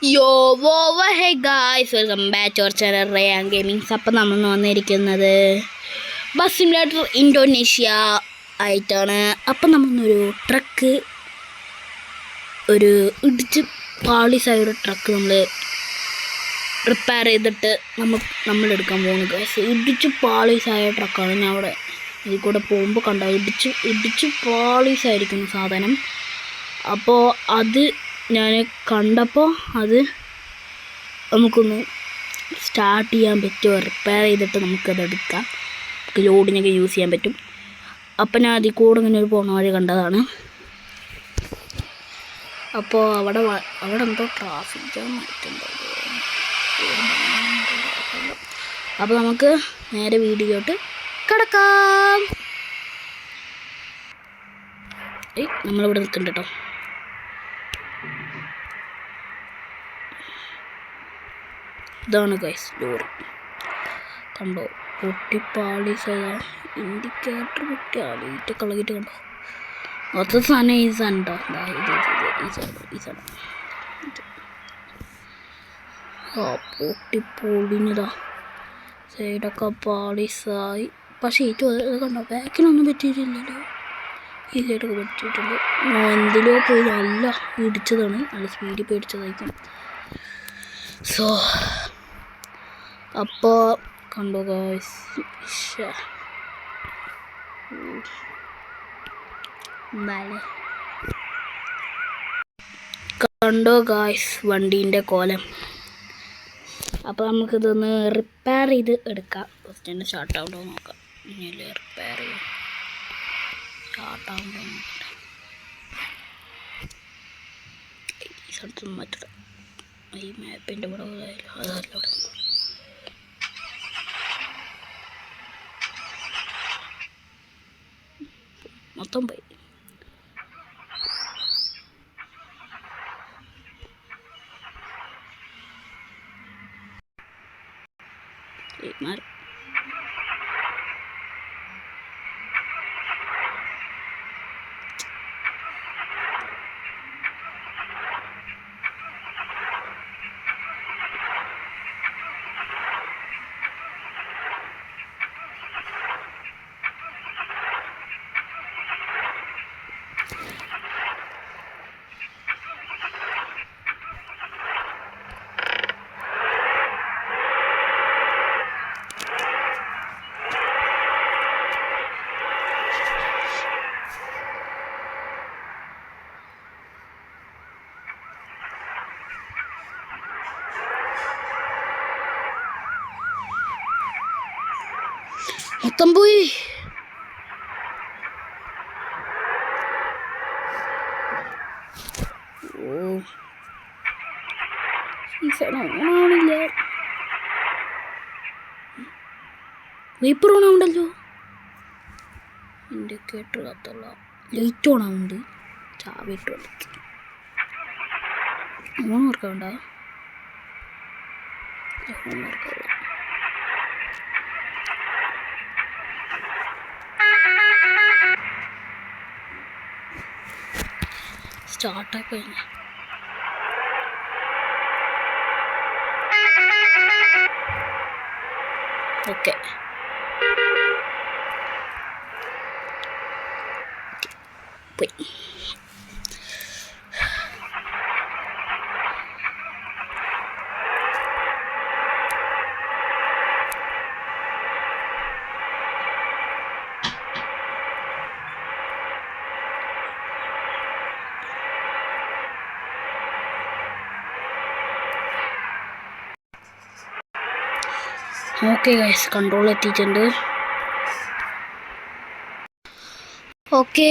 യോ hey guys, welcome back to our channel Rayan gamings. അപ്പം നമ്മൾ വന്നിരിക്കുന്നത് ബസ് സിമുലേറ്റർ ഇന്തോനേഷ്യ ആയിട്ടാണ്. അപ്പം നമ്മളൊരു ട്രക്ക്, ഒരു ഇടിച്ച് പാളീസായ ഒരു ട്രക്ക് നമ്മൾ റിപ്പയർ ചെയ്തിട്ട് നമ്മൾ എടുക്കാൻ പോകുന്നു ഗായ്സ്. ഇടിച്ച് പാളീസായ ട്രക്കാണ്. ഞാൻ അവിടെ ഇതിൽ കൂടെ പോകുമ്പോൾ കണ്ട ഇടിച്ച് പാളീസായിരിക്കുന്നു സാധനം. അപ്പോൾ അത് ഞാൻ കണ്ടപ്പോൾ അത് നമുക്കൊന്ന് സ്റ്റാർട്ട് ചെയ്യാൻ പറ്റുമോ, റിപ്പയർ ചെയ്തിട്ട് നമുക്കത് എടുക്കാം, ലോഡിനൊക്കെ യൂസ് ചെയ്യാൻ പറ്റും. അപ്പം ഞാൻ അതിൽ കൂടെ ഇങ്ങനെ ഒരു പോണ വഴി കണ്ടതാണ്. അപ്പോൾ അവിടെ എന്തോ ട്രാഫിക് ജാം ആയിട്ടുണ്ടോ. അപ്പോൾ നമുക്ക് നേരെ വീഡിയോട്ട് കിടക്കാം. നമ്മളിവിടെ നിൽക്കുന്നുണ്ട് കേട്ടോ. ഇതാണ് ഗൈസ് ലോറി, കണ്ടോ? പൊട്ടിപ്പാളീസതാ, ഇൻഡിക്കേറ്റർ പൊട്ടി ആളിയിട്ട് കളകിയിട്ട് കണ്ടോ. മൊത്തം സാധനം ഈ സാധനം ഉണ്ടോ. ഈ സാധനം പൊട്ടിപ്പൊളിഞ്ഞതാ, സൈഡൊക്കെ പാളീസായി. പക്ഷേ ഇത് കണ്ടോ, ബാക്കിനൊന്നും പറ്റിയിട്ടില്ലല്ലോ. ഈ സൈഡൊക്കെ പറ്റിയിട്ടുണ്ട്. എന്തിലോ പോയി നല്ല ഇടിച്ചതാണ്, നല്ല സ്പീഡിൽ പേടിച്ചതായിരിക്കും. സോ അപ്പോൾ കണ്ടോ ഗായ്സ്, കണ്ടോ ഗായ്സ് വണ്ടീൻ്റെ കോലം. അപ്പോൾ നമുക്കിതൊന്ന് റിപ്പയർ ചെയ്ത് എടുക്കാം. ഫസ്റ്റ് തന്നെ സ്റ്റാർട്ട് ആവുമ്പോൾ നോക്കാം. ഇനിയല്ലേ റിപ്പയർ ചെയ്യും, സ്റ്റാർട്ട് ആവുമ്പോൾ നോക്കട്ടെ. ഈ സ്ഥലത്തൊന്നും പറ്റില്ല, ഈ മാപ്പിൻ്റെ കൂടെ അതല്ല മൊത്തം പോയി. മാറി മൊത്തം പോയി. ഓണാവണില്ല, വൈപ്പർ ഓണാവുണ്ടല്ലോ. ഇൻഡിക്കേറ്റർ കത്തുള്ള ലൈറ്റ് ഓണാവുന്നുണ്ട്. ചാവിട്ട് വന്നിട്ട് ഓർക്കാവുണ്ട, ഓർക്കാവില്ല. സ്റ്റാർട്ടായി കഴിഞ്ഞ ഓക്കെ. പോയി. ഓക്കെ ഗൈസ്, കൺട്രോൾ എത്തിയിട്ടുണ്ട്. ഓക്കെ,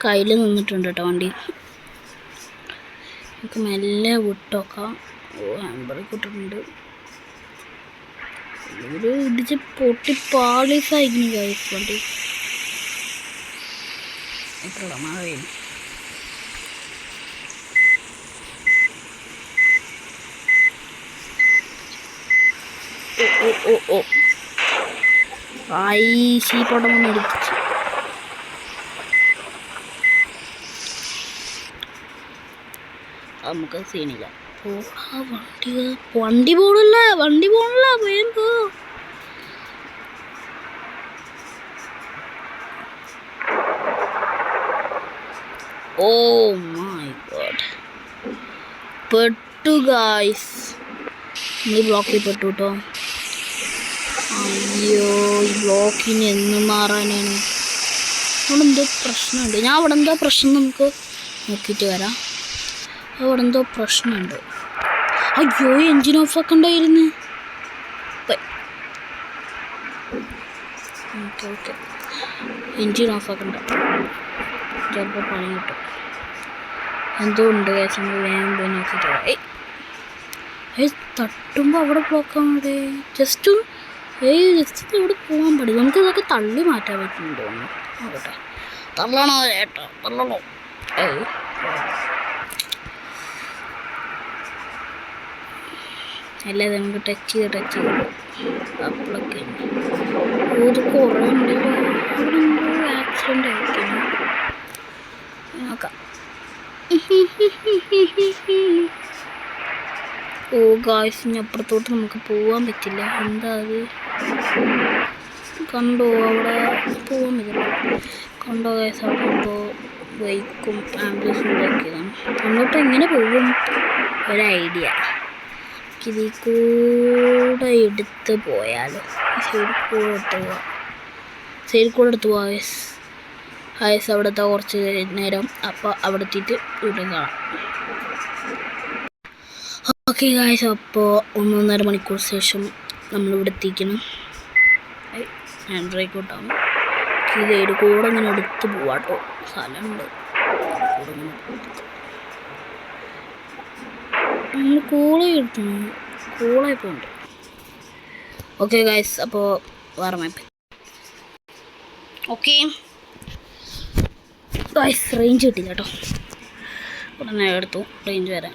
കയ്യിൽ നിന്നിട്ടുണ്ട് കേട്ടോ വണ്ടി. നമുക്ക് മെല്ലെ വിട്ടോക്കാം. ഹാൻഡ് ബ്രേക്ക് ഇട്ടിട്ടുണ്ട്. ഒരു ഇടിച്ച് പൊട്ടിപ്പാളീസായിരിക്കുന്നു ഗൈസ് വണ്ടി. എത്ര മഴ ഓ ആയി ശീപ്പോട്ടം എടുപ്പിച്ചു. നമുക്ക് സീനില്ല. വണ്ടി പോണില്ല വേഗം പോ. ഓ മൈ ഗോഡ്, പെട്ടു ഗായ്സ്, ഈ ബ്ലോക്കിൽ പെട്ടു കേട്ടോ. അയ്യോ, ഈ ബ്ലോക്കിന് എന്ന് മാറാനാണ്? അവിടെ എന്തോ പ്രശ്നമുണ്ട്. ഞാൻ അവിടെ എന്തോ പ്രശ്നം നമുക്ക് നോക്കിയിട്ട് വരാം. അവിടെ എന്തോ പ്രശ്നമുണ്ട്. അയ്യോ, എൻജിൻ ഓഫ് ആക്കണ്ടായിരുന്നു. ഓക്കെ എൻജിൻ ഓഫ് ആക്കണ്ട, ചിലപ്പോൾ പണി കിട്ടും. എന്തോ ഉണ്ട് കേസം, വേഗം പോയി നോക്കിയിട്ട് വരാം. തട്ടുമ്പോൾ അവിടെ ബ്ലോക്കാൻ വേണ്ടി ജസ്റ്റ് ഇവിടെ പോകാൻ പാടില്ല. നമുക്ക് ഇതൊക്കെ തള്ളി മാറ്റാൻ പറ്റുന്നുണ്ട് തോന്നുന്നു. നോക്കട്ടെ, തള്ളണോ ചേട്ടാ, തള്ളണോ? അല്ലേ നമുക്ക് ടച്ച് ചെയ്ത് അപ്പോഴൊക്കെ ഇത് കുറേ ഉണ്ടല്ലോ. അവിടെ എന്തോ ആക്സിഡൻ്റ് ആയിരിക്കുന്നു. നോക്കാം. ഓ ഗായ്സ്, ഇനി അപ്പുറത്തോട്ട് നമുക്ക് പോകാൻ പറ്റില്ല. എന്താ അത്? കണ്ടോ, അവിടെ പോകാൻ പറ്റില്ല. കണ്ടോ ഗായ്സ്, അവിടെ എന്തോ ബൈക്കും ആംബുലൻസും ഉണ്ടാക്കിയതാണ്. അങ്ങോട്ട് എങ്ങനെ പോകും? ഒരു ഐഡിയ. ഇതിൽ കൂടെ എടുത്ത് പോയാലോ? സൈഡിൽ കൂടെ എടുത്ത് പോവാം ഗായ്സ്. അവിടുത്തെ കുറച്ച് നേരം, അപ്പോൾ അവിടെ എത്തിയിട്ട് വീണ്ടും കാണാം. ഓക്കെ ഗായ്സ്, അപ്പോൾ 1.5 മണിക്കൂർ ശേഷം നമ്മളിവിടെ എത്തിക്കണം. ഹാൻഡ് ബ്രേക്ക് ഔട്ടാണ്. ഈ സൈഡ് കൂടെ ഇങ്ങനെ എടുത്ത് പോവാട്ടോ, സ്ഥലമുണ്ട്. നമ്മൾ കൂളായി പോകുന്നുണ്ട്. ഓക്കെ ഗായ്സ്, അപ്പോൾ വേറെ മാപ്പ്. ഓക്കെ ഗായ്സ്, റേഞ്ച് കിട്ടില്ല കേട്ടോ. ഉടനെ എടുത്തു റേഞ്ച് വരാൻ.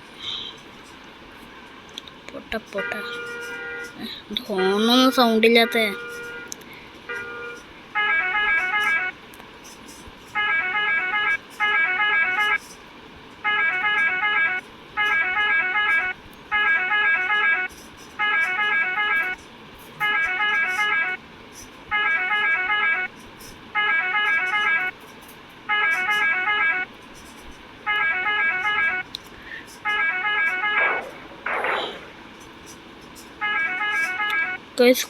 പൊട്ട ഹോണൊന്നും സൗണ്ടില്ലാത്ത.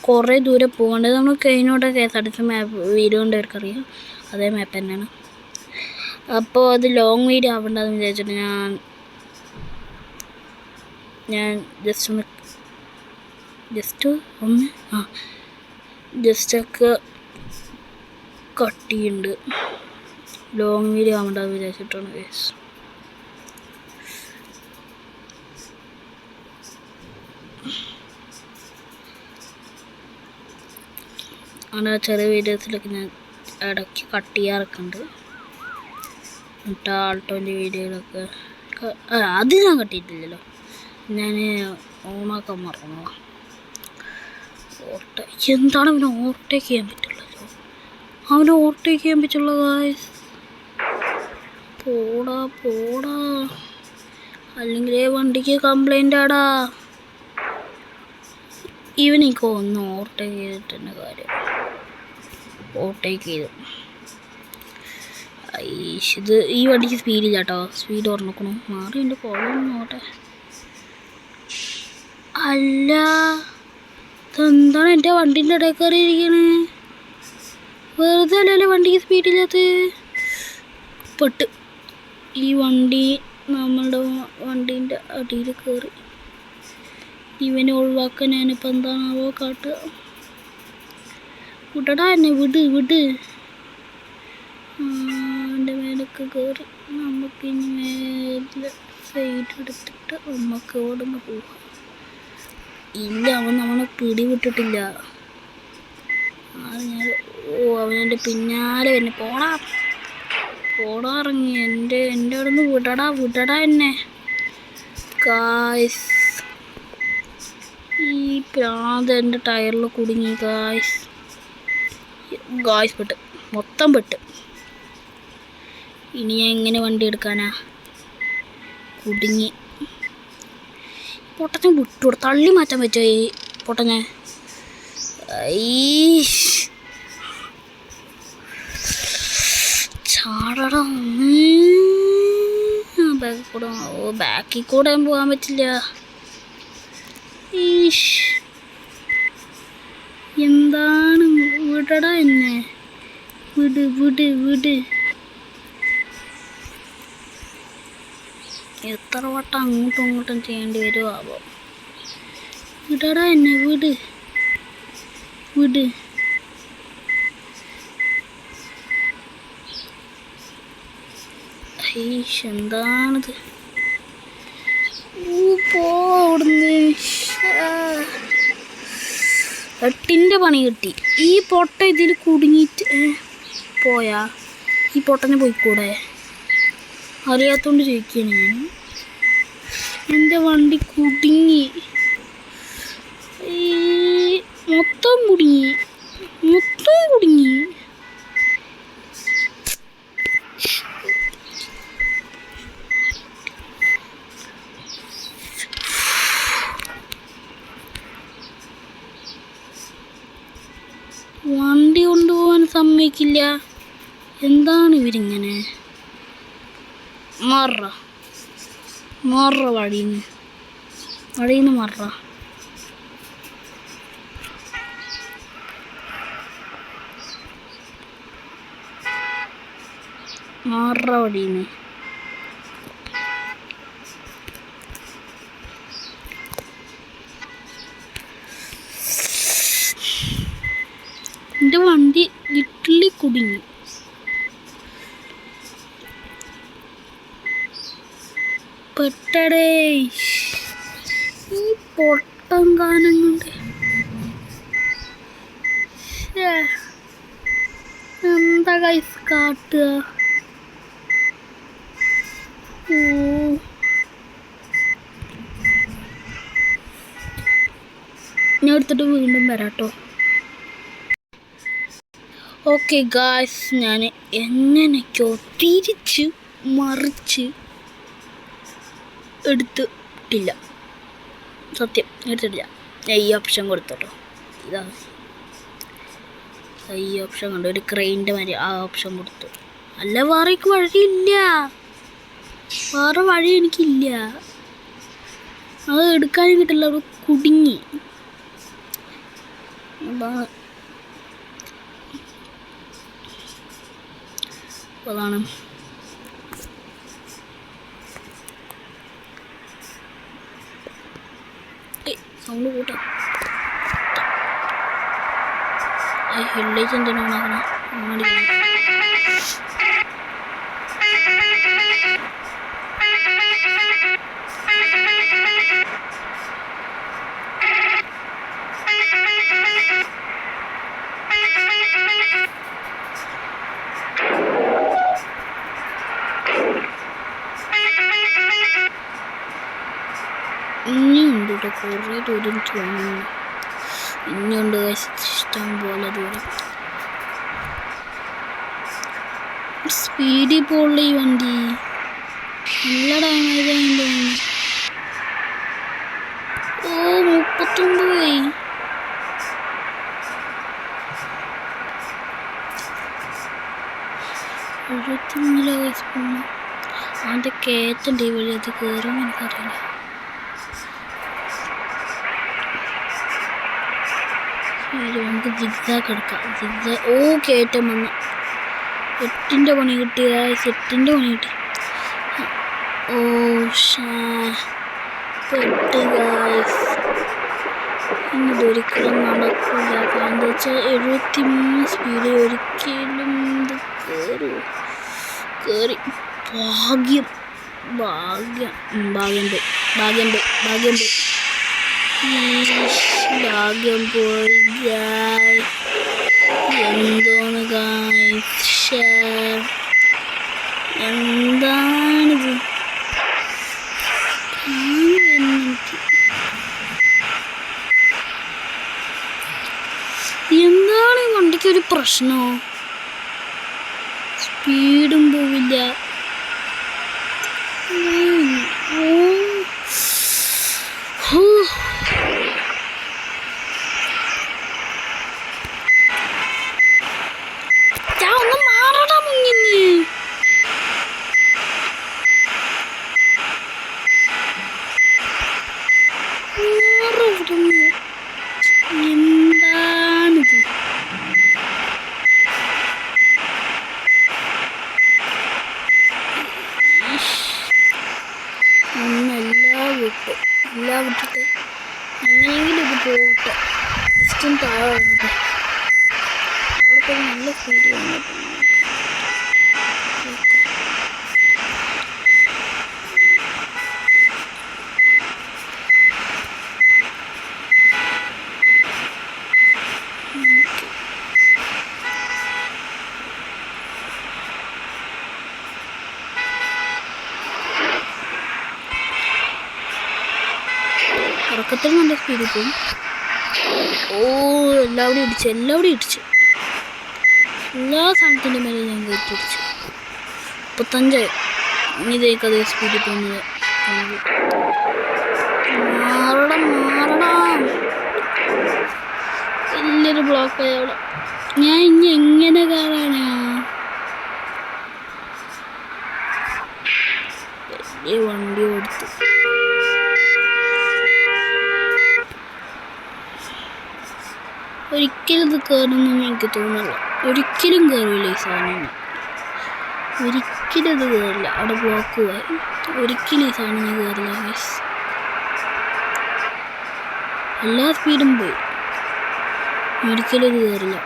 കുറേ ദൂരെ പോകേണ്ടത്. നമ്മൾ കഴിഞ്ഞോട്ടെ KSRTC മാപ്പ് വീഡിയോ കൊണ്ടവർക്കറിയാം, അതേ മാപ്പ് തന്നെയാണ്. അപ്പോൾ അത് ലോങ് വീഡിയോ ആവേണ്ടതെന്ന് വിചാരിച്ചിട്ട് ഞാൻ ജസ്റ്റൊക്കെ കട്ട് ചെയ്യുന്നുണ്ട്. ലോങ് വീഡിയോ ആവേണ്ടതെന്ന് വിചാരിച്ചിട്ടാണ് ഗൈസ്. അങ്ങനെ ചെറിയ വീഡിയോസിലൊക്കെ ഞാൻ ഇടയ്ക്ക് കട്ട് ചെയ്യാറൊക്കെയുണ്ട്. എന്നിട്ട് ആൾട്ടോൻ്റെ വീഡിയോയിലൊക്കെ അത് ഞാൻ കട്ടിയിട്ടില്ലല്ലോ, ഞാൻ ഓണാക്കാൻ മറന്നു. എന്താണ് അവന് ഓവർടേക്ക് ചെയ്യാൻ പറ്റുള്ളല്ലോ? അവന് ഓവർടേക്ക് ചെയ്യാൻ പറ്റുള്ള ഗായ്സ്. പോടാ, അല്ലെങ്കിൽ വണ്ടിക്ക് കംപ്ലൈൻ്റ് ആടാ. ഇവനിക്ക് ഒന്ന് ഓവർടേക്ക് ചെയ്തിട്ട് തന്നെ കാര്യം. ഓവർടേക്ക് ചെയ്തു. ഇത് ഈ വണ്ടിക്ക് സ്പീഡില്ല കേട്ടോ, സ്പീഡ് ഓർമ്മക്കണം. മാറി എൻ്റെ കോളം നോട്ടെ. അല്ല, ഇതെന്താണ് എൻ്റെ വണ്ടീൻ്റെ ഇടയിൽ കയറിയിരിക്കണേ? വെറുതെ അല്ലല്ലേ വണ്ടിക്ക് സ്പീഡില്ലാത്ത. പെട്ട് ഈ വണ്ടി നമ്മളുടെ വണ്ടീൻ്റെ അടിയിൽ കയറി. ഇവനെ ഒഴിവാക്കാൻ ഞാനിപ്പോൾ എന്താണാവോ കാട്ടുക? വിടടാ എന്നെ, വിട്. എൻ്റെ മേലൊക്കെ കയറി. നമുക്കിനി മേലെ സൈഡ് എടുത്തിട്ട് നമുക്ക് ഓടുമ്പോൾ പോവാം. ഇല്ല, അവൻ നമ്മളെ പിടിവിട്ടിട്ടില്ല. അവനെൻ്റെ പിന്നാലെ തന്നെ പോടാ ഇറങ്ങി. എൻ്റെ അവിടെ നിന്ന് വിടടാ എന്നെ. ഗായ്സ്, ഈ പ്രാന്ത് എൻ്റെ ടയറിൽ കുടുങ്ങി ഗായ്സ്. മൊത്തം പെട്ട്. ഇനി ഞാൻ എങ്ങനെ വണ്ടി എടുക്കാനാ? കുടുങ്ങി. പൊട്ടനെ വിട്ടു തള്ളി മാറ്റാൻ പറ്റുമോ ഈ പൊട്ടനെ? ചാടടാ ബാക്കിൽ കൂടെ. ബാക്കിൽ കൂടെ പോകാൻ പറ്റില്ല. എന്താണ്? വിടടാ എന്നെ, വിട് വിട് വിട്. എത്ര വട്ടം അങ്ങോട്ടും ഇങ്ങോട്ടും ചെയ്യേണ്ടി വരുമോ ആവോ? വിടടാ എന്നെ, വിട് വിട്. എന്താണിത്? പോ അവിടുന്ന്. 8ൻ്റെ പണി കിട്ടി. ഈ പൊട്ട ഇതിൽ കുടുങ്ങിയിട്ട് പോയാ ഈ പൊട്ടനെ പോയിക്കൂടെ? അറിയാത്തോണ്ട് ചോദിക്കുകയാണ് ഞാൻ. എൻ്റെ വണ്ടി കുടുങ്ങി, മൊത്തം കുടുങ്ങി, മൊത്തം കുടുങ്ങി. വണ്ടി കൊണ്ടുപോകാൻ സമ്മതിക്കില്ല. എന്താണ് ഇവരിങ്ങനെ? മറ വഴിന്ന് മറ. വഴിന്ന് എൻ്റെ വണ്ടി ഇഡ്ഡലി കുടുങ്ങി. പെട്ടടേ ഈ പൊട്ടം കാനം കൊണ്ട്. എന്താ കൈസ് കാട്ടുക? ഞാൻ എടുത്തിട്ട് വീണ്ടും വരാട്ടോ. ഓക്കെ ഗായ്സ്, ഞാൻ എങ്ങനെയൊക്കെയോ തിരിച്ച് മറിച്ച് എടുത്തിട്ടില്ല. സത്യം എടുത്തിട്ടില്ല. ഈ ഓപ്ഷൻ കൊടുത്തോട്ടോ. ഇതാ ഈ ഓപ്ഷൻ കണ്ടു, ഒരു ക്രെയിൻ്റെ മാതിരി ആ ഓപ്ഷൻ കൊടുത്തു. അല്ല വേറെ വഴിയില്ല, വേറെ വഴി എനിക്കില്ല. അത് എടുക്കാനും കിട്ടില്ല, ഒരു കുടുങ്ങി. അതാണ് സൗണ്ട് കൂട്ടാ. ഹെഡ്ലൈറ്റ് എന്തിനാണ് ഇനിയുണ്ട് കേട്ടോ, കുറേ ദൂരം തോന്നുന്നു. ഇനിയുണ്ട് ഇഷ്ടം പോലെ ദൂരം. സ്പീഡിൽ പോലുള്ള ഈ വണ്ടി നല്ല ഡാമേജ് ആണെന്ന് തോന്നുന്നു. 39 71 അതിൻ്റെ കയറ്റൻ്റെ ഈ വഴി അത് കയറും എനിക്കറിയില്ല. നമുക്ക് ജിഗ്സാക്ക് എടുക്കാം. കയറ്റം വന്ന് 8ൻ്റെ പണി കിട്ടി. 8ൻ്റെ പണി കിട്ടി. പെട്ട് ഗായ്സ്. ഇനി ഒരിക്കലും നടക്കില്ല. എന്താ വെച്ചാൽ 73 സ്പീഡിൽ ഒരിക്കലും ഇത് കയറി. ഭാഗ്യം ഭാഗ്യം ഭാഗ്യം പോയി, ഭാഗ്യം പോയി, ഭാഗ്യം പോയി, ഭാഗ്യം പോയി ഗായ്സ്. എന്തോന്ന് ഗായ്സ്, എന്താണിത്? എന്താണ് ഈ വണ്ടിക്കൊരു പ്രശ്നമോ? സ്പീഡും പോവില്ല. എല്ലാം വിട്ടിട്ട് എങ്ങനെയെങ്കിലും ഇത് പോകട്ടെ. ജസ്റ്റും താഴെ വന്നിട്ട് അവിടെ പോയി നല്ല സ്പീഡ് വന്നിട്ട് ഉറക്കത്തിൽ നല്ല സ്പീഡിൽ പോകും. എല്ലാവരും ഇടിച്ചു എല്ലാ സാധനത്തിൻ്റെ മേലെ ഞാൻ കയറ്റിടിച്ചു. 35 ഇനി ഇതേക്ക് അതേ സ്പീഡിൽ പോകുന്നത്. മാറണം വലിയൊരു ബ്ലോക്ക് ആയി അവിടെ. ഞാൻ ഇനി എങ്ങനെ കയറാനാ? വലിയ വണ്ടി കൊടുത്തു. ഒരിക്കലും ഇത് കയറുമെന്ന് എനിക്ക് തോന്നില്ല. ഒരിക്കലും കയറില്ല ഈ സാധനം. ഒരിക്കലും ഇത് കയറില്ല. അവിടെ ബ്ലോക്ക് പോയി. ഒരിക്കലും ഈ സാധനം ഞാൻ കയറില്ല ഗൈസ്. എല്ലാ സ്പീഡും പോയി. ഒരിക്കലും ഇത് കയറില്ല.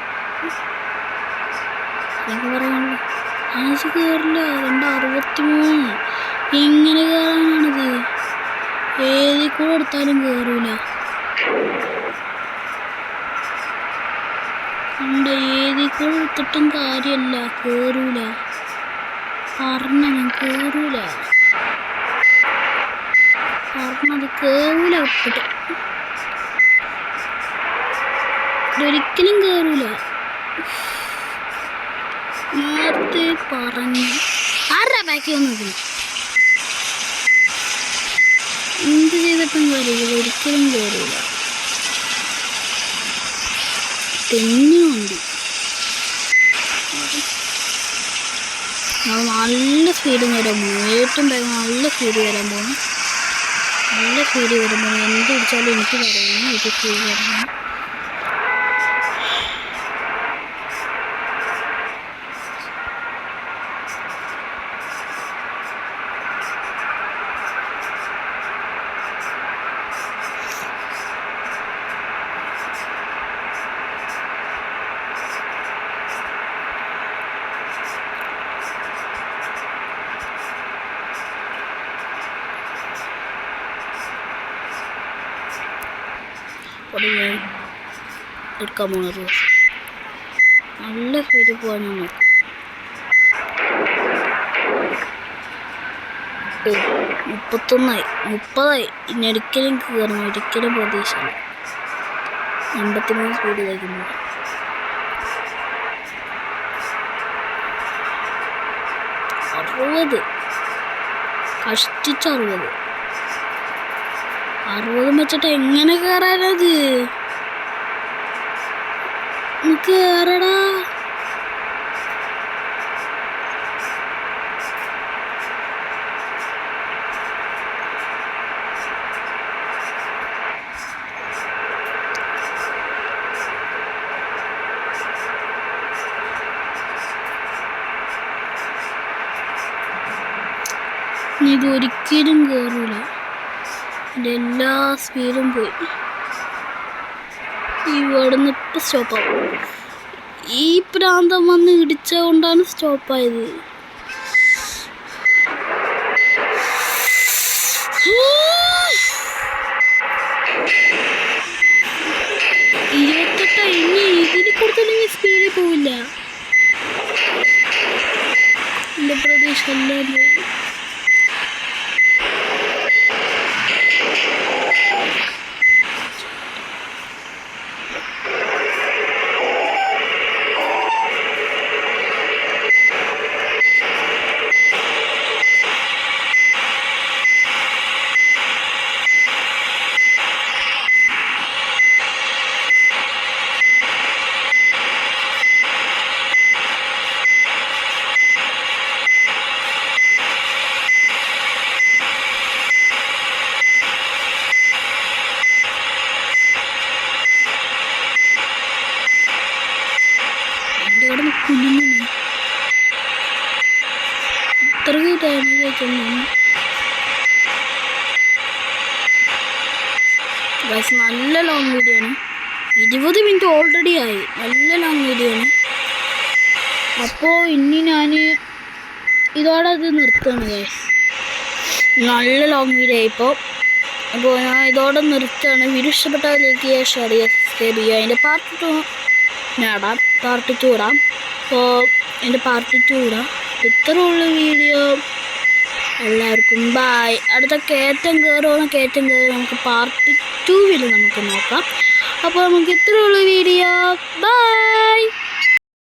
എനിക്ക് പറയാനുള്ളൂ ആശ കയറില്ല. 263 എങ്ങനെ കയറാനാണിത്? ഏതിൽ കൂടെ എടുത്താലും കയറൂല. ഏതിൽ കൂടെ എടുത്തിട്ടും കാര്യമല്ല, കയറൂല. പറഞ്ഞത് കയറൂല. ഒരിക്കലും കയറൂല. നേരത്തെ പറഞ്ഞു ആരാ ബാക്കി വന്നത്? എന്ത് ചെയ്തിട്ടും കാര്യമില്ല. ഒരിക്കലും കയറൂല. തെന്നുണ്ട്. നല്ല സ്പീഡിൽ വരാൻ പോകും. ഏറ്റവും വേഗം നല്ല സ്പീഡ് വരാൻ പോകും. നല്ല സ്പീഡ് വരുമ്പോൾ എന്ത് പിടിച്ചാലും എനിക്ക് പറയുന്നു ഇത് സ്പീഡ് വരണം. ഞാൻ എടുക്കാൻ പോകുന്നത് നല്ല സ്പീഡിൽ പോകാൻ ഞാൻ നോക്കും. 31 30 ഇനി ഒരിക്കലും കയറണം. ഒരിക്കലും പ്രതീക്ഷയില്ല. 83 സ്പീഡിലേക്ക് പോകും. 60 കഷ്ടിച്ച് 60 വെച്ചിട്ട് എങ്ങനെ കയറാനത്? കയറടാ. ഇതൊരിക്കലും കയറൂല. എല്ലാ സ്പീഡും പോയി. ഇവിടുന്ന് ഇപ്പം സ്റ്റോപ്പാവും. ഈ പ്രാന്തം വന്ന് ഇടിച്ചത് കൊണ്ടാണ് സ്റ്റോപ്പായത്. ഇനി ഇതിൽ കൂടുതൽ സ്പീഡിൽ പോവില്ല. എൻ്റെ പ്രതീക്ഷ എല്ലാം പോയി. ഗൈസ് നല്ല ലോങ് വീഡിയോ ആണ്. 20 മിനിറ്റ് ഓൾറെഡി ആയി. നല്ല ലോങ് വീഡിയോ ആണ്. അപ്പോൾ ഇനി ഞാൻ ഇതോടെ അത് നിർത്തുകയാണ് ഗൈസ്. നല്ല ലോങ് വീഡിയോ ആയിപ്പോൾ. അപ്പോൾ ഞാൻ ഇതോടെ നിർത്തുകയാണ്. വീഡിയോ ഇഷ്ടപ്പെട്ടാൽ ലൈക്ക് ചെയ്യുക, ഷെയർ ചെയ്യുക, സബ്സ്ക്രൈബ് ചെയ്യുക. അതിൻ്റെ പാർട്ട് 2 ഇടാം. അപ്പോൾ എൻ്റെ പാർട്ട് 2 ഇടാം. ഇത്രയുള്ള വീഡിയോ. എല്ലാവർക്കും ബായ്. അടുത്ത കയറ്റം കയറി നമുക്ക് പാർട്ട് 2 നമുക്ക് നോക്കാം. അപ്പോൾ നമുക്ക് ഇത്രയുള്ള വീഡിയോ. ബൈ.